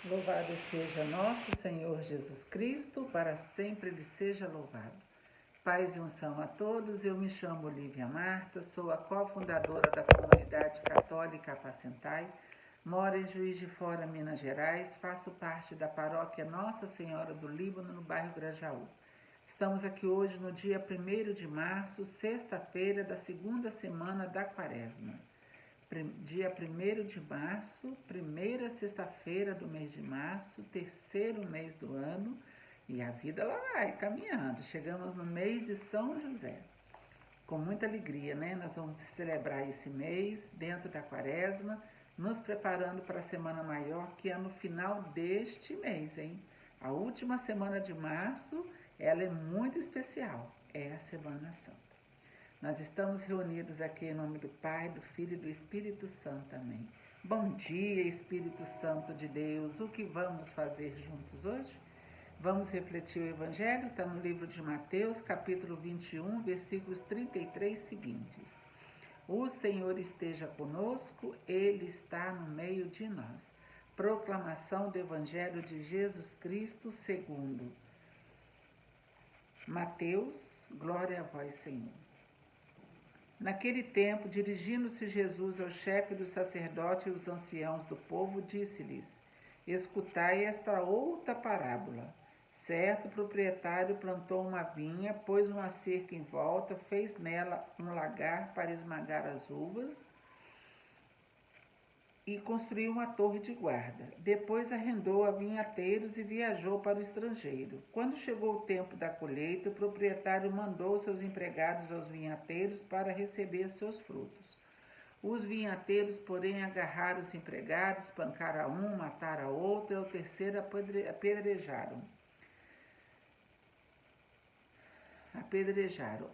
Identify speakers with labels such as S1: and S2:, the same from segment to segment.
S1: Louvado seja nosso Senhor Jesus Cristo, para sempre Ele seja louvado. Paz e unção a todos, eu me chamo Olívia Marta, sou a cofundadora da Comunidade Católica Apacentai, moro em Juiz de Fora, Minas Gerais, faço parte da paróquia Nossa Senhora do Líbano, no bairro Grajaú. Estamos aqui hoje no dia 1º de março, sexta-feira da segunda semana da Quaresma. Dia 1º de março, primeira sexta-feira do mês de março, terceiro mês do ano, e a vida lá vai caminhando. Chegamos no mês de São José. Com muita alegria, né? Nós vamos celebrar esse mês dentro da Quaresma, nos preparando para a Semana Maior, que é no final deste mês, hein? A última semana de março, ela é muito especial, é a Semana Santa. Nós estamos reunidos aqui em nome do Pai, do Filho e do Espírito Santo. Amém. Bom dia, Espírito Santo de Deus. O que vamos fazer juntos hoje? Vamos refletir o Evangelho, está no livro de Mateus, capítulo 21, versículos 33 seguintes. O Senhor esteja conosco, Ele está no meio de nós. Proclamação do Evangelho de Jesus Cristo segundo Mateus. Glória a vós, Senhor. Naquele tempo, dirigindo-se Jesus ao chefe dos sacerdotes e os anciãos do povo, disse-lhes: Escutai esta outra parábola. Certo proprietário plantou uma vinha, pôs uma cerca em volta, fez nela um lagar para esmagar as uvas e construiu uma torre de guarda. Depois arrendou a vinhateiros e viajou para o estrangeiro. Quando chegou o tempo da colheita, o proprietário mandou seus empregados aos vinhateiros para receber seus frutos. Os vinhateiros, porém, agarraram os empregados, espancaram a um, mataram a outro, e ao terceiro apedrejaram.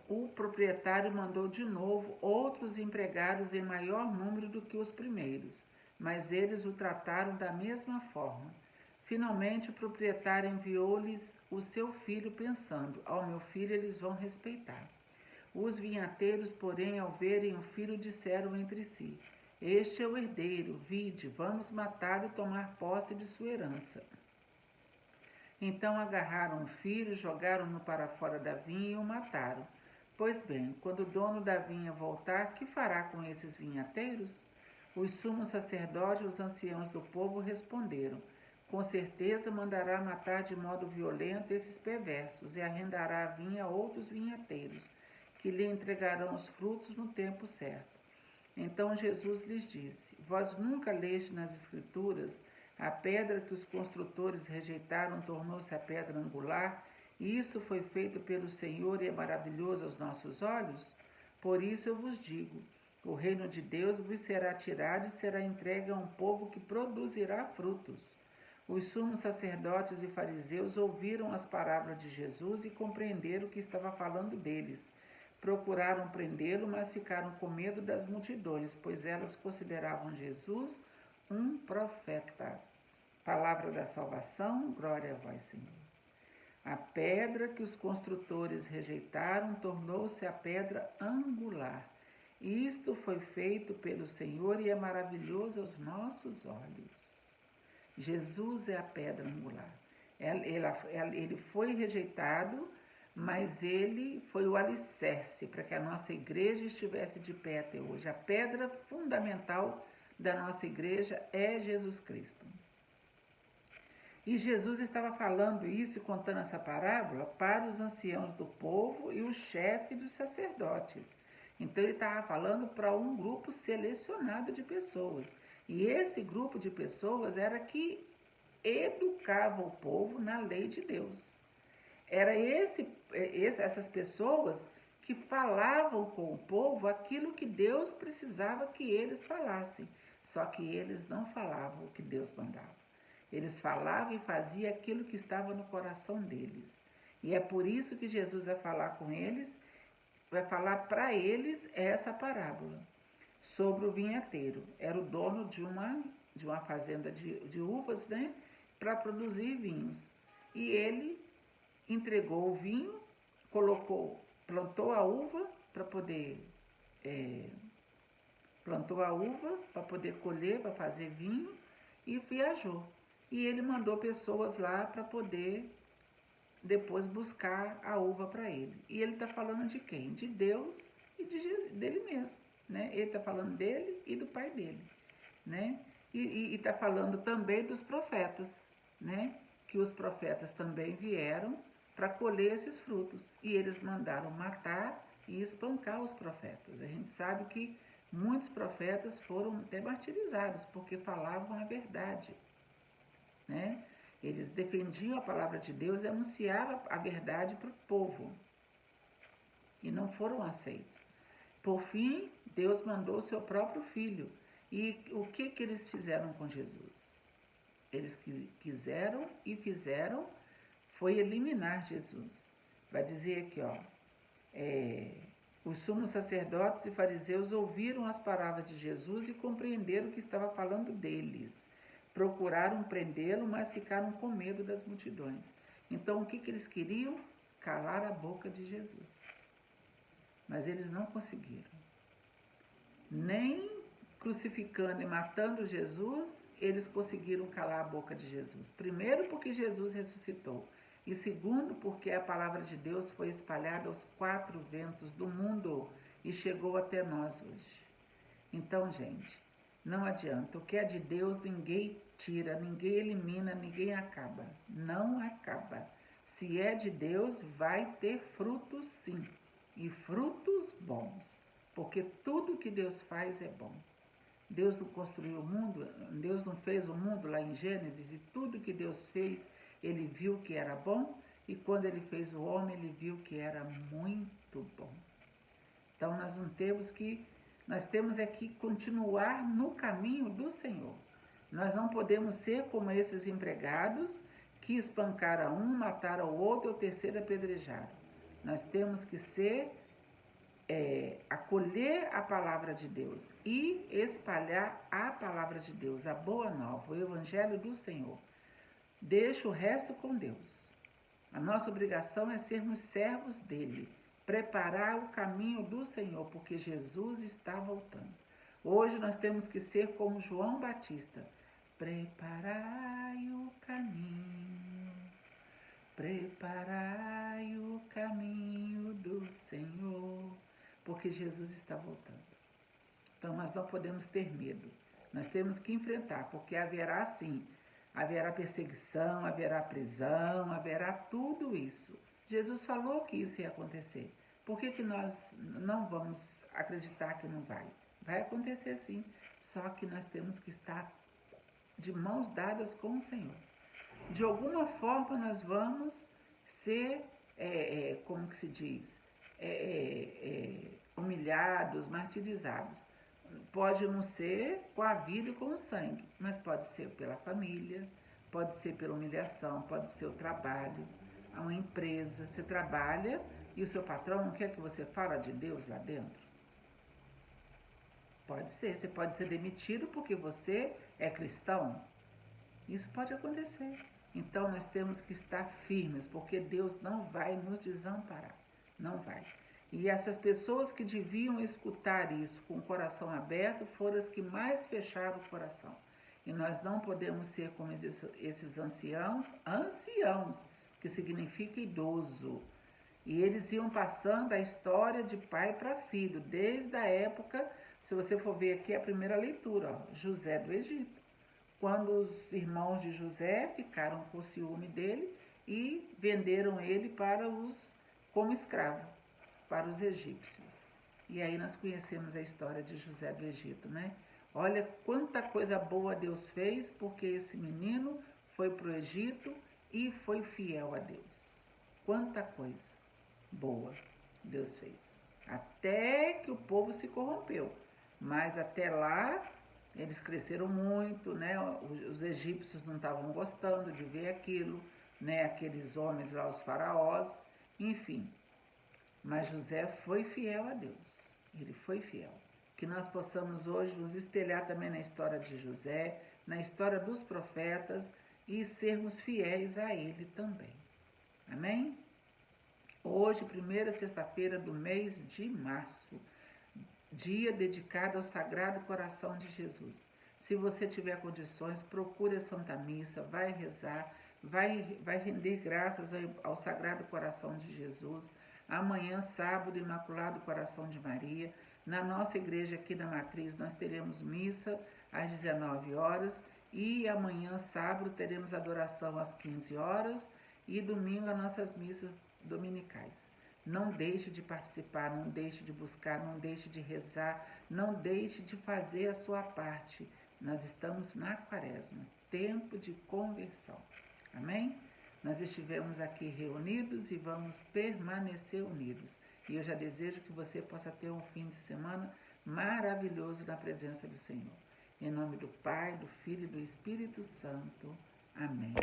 S1: O proprietário mandou de novo outros empregados em maior número do que os primeiros, mas eles o trataram da mesma forma. Finalmente, o proprietário enviou-lhes o seu filho, pensando: ao meu filho eles vão respeitar. Os vinhateiros, porém, ao verem o filho, disseram entre si: Este é o herdeiro, vide, vamos matá-lo e tomar posse de sua herança. Então agarraram o filho, jogaram-no para fora da vinha e o mataram. Pois bem, quando o dono da vinha voltar, que fará com esses vinhateiros? Os sumos sacerdotes e os anciãos do povo responderam: Com certeza mandará matar de modo violento esses perversos e arrendará a vinha a outros vinhateiros, que lhe entregarão os frutos no tempo certo. Então Jesus lhes disse: Vós nunca leste nas Escrituras: a pedra que os construtores rejeitaram tornou-se a pedra angular, e isso foi feito pelo Senhor e é maravilhoso aos nossos olhos? Por isso eu vos digo: o reino de Deus vos será tirado e será entregue a um povo que produzirá frutos. Os sumos sacerdotes e fariseus ouviram as palavras de Jesus e compreenderam que estava falando deles. Procuraram prendê-lo, mas ficaram com medo das multidões, pois elas consideravam Jesus um profeta. Palavra da salvação, glória a vós, Senhor. A pedra que os construtores rejeitaram tornou-se a pedra angular. Isto foi feito pelo Senhor e é maravilhoso aos nossos olhos. Jesus é a pedra angular. Ele foi rejeitado, mas ele foi o alicerce para que a nossa igreja estivesse de pé até hoje. A pedra fundamental da nossa igreja é Jesus Cristo. E Jesus estava falando isso e contando essa parábola para os anciãos do povo e o chefe dos sacerdotes. Então ele estava falando para um grupo selecionado de pessoas. E esse grupo de pessoas era que educava o povo na lei de Deus. Era essas pessoas que falavam com o povo aquilo que Deus precisava que eles falassem. Só que eles não falavam o que Deus mandava. Eles falavam e faziam aquilo que estava no coração deles. E é por isso que Jesus vai falar com eles, vai falar para eles essa parábola sobre o vinhateiro. Era o dono de uma fazenda de uvas, né, para produzir vinhos. E ele entregou o vinho, plantou a uva para poder colher, para fazer vinho, e viajou. e ele mandou pessoas lá para poder depois buscar a uva para ele. E ele está falando de quem? De Deus e dele mesmo, né? Ele está falando dele e do pai dele, né? E está falando também dos profetas, né? Que os profetas também vieram para colher esses frutos. E eles mandaram matar e espancar os profetas. A gente sabe que muitos profetas foram até martirizados porque falavam a verdade, né? Eles defendiam a palavra de Deus e anunciavam a verdade para o povo e não foram aceitos. Por fim, Deus mandou o seu próprio filho. E o que eles fizeram com Jesus? Eles quiseram e fizeram foi eliminar Jesus. Vai dizer aqui, ó, os sumos sacerdotes e fariseus ouviram as palavras de Jesus e compreenderam que estava falando deles. Procuraram prendê-lo, mas ficaram com medo das multidões. Então, o que eles queriam? Calar a boca de Jesus. Mas eles não conseguiram. Nem crucificando e matando Jesus, eles conseguiram calar a boca de Jesus. Primeiro, porque Jesus ressuscitou. E segundo, porque a palavra de Deus foi espalhada aos 4 ventos do mundo e chegou até nós hoje. Então, gente, não adianta. O que é de Deus, ninguém tira, ninguém elimina, ninguém acaba. Não acaba. Se é de Deus, vai ter frutos sim. E frutos bons. Porque tudo que Deus faz é bom. Deus não construiu o mundo, Deus não fez o mundo lá em Gênesis, e tudo que Deus fez, ele viu que era bom, e quando ele fez o homem, ele viu que era muito bom. Então nós temos é que continuar no caminho do Senhor. Nós não podemos ser como esses empregados que espancaram um, mataram o outro e o terceiro apedrejaram. Nós temos que ser acolher a palavra de Deus e espalhar a palavra de Deus, a boa nova, o evangelho do Senhor. Deixa o resto com Deus. A nossa obrigação é sermos servos dele, preparar o caminho do Senhor, porque Jesus está voltando. Hoje nós temos que ser como João Batista. Preparai o caminho, preparai o caminho do Senhor, porque Jesus está voltando. Então nós não podemos ter medo, nós temos que enfrentar, porque haverá sim, haverá perseguição, haverá prisão, haverá tudo isso. Jesus falou que isso ia acontecer. Por que nós não vamos acreditar que não vai? Vai acontecer sim, só que nós temos que estar de mãos dadas com o Senhor. De alguma forma nós vamos ser, como que se diz, humilhados, martirizados. Pode não ser com a vida e com o sangue, mas pode ser pela família, pode ser pela humilhação, pode ser o trabalho, uma empresa. Você trabalha e o seu patrão não quer que você fale de Deus lá dentro? Pode ser, você pode ser demitido porque você é cristão. Isso pode acontecer. Então nós temos que estar firmes, porque Deus não vai nos desamparar, não vai. E essas pessoas que deviam escutar isso com o coração aberto foram as que mais fecharam o coração. E nós não podemos ser como esses anciãos, que significa idoso. E eles iam passando a história de pai para filho, desde a época, se você for ver aqui a primeira leitura, ó, José do Egito. Quando os irmãos de José ficaram com ciúme dele e venderam ele como escravo para os egípcios. E aí nós conhecemos a história de José do Egito, né? Olha quanta coisa boa Deus fez, porque esse menino foi para o Egito e foi fiel a Deus. Quanta coisa boa Deus fez. Até que o povo se corrompeu. Mas até lá eles cresceram muito, né? Os egípcios não estavam gostando de ver aquilo, né? Aqueles homens lá, os faraós, enfim. Mas José foi fiel a Deus, ele foi fiel. Que nós possamos hoje nos espelhar também na história de José, na história dos profetas e sermos fiéis a ele também. Amém? Hoje, primeira sexta-feira do mês de março, dia dedicado ao Sagrado Coração de Jesus. Se você tiver condições, procure a Santa Missa, vai rezar, vai render graças ao Sagrado Coração de Jesus. Amanhã, sábado, Imaculado Coração de Maria. Na nossa igreja aqui da Matriz, nós teremos missa às 19 horas e amanhã, sábado, teremos adoração às 15 horas e domingo as nossas missas dominicais. Não deixe de participar, não deixe de buscar, não deixe de rezar, não deixe de fazer a sua parte. Nós estamos na Quaresma, tempo de conversão. Amém? Nós estivemos aqui reunidos e vamos permanecer unidos. E eu já desejo que você possa ter um fim de semana maravilhoso na presença do Senhor. Em nome do Pai, do Filho e do Espírito Santo. Amém.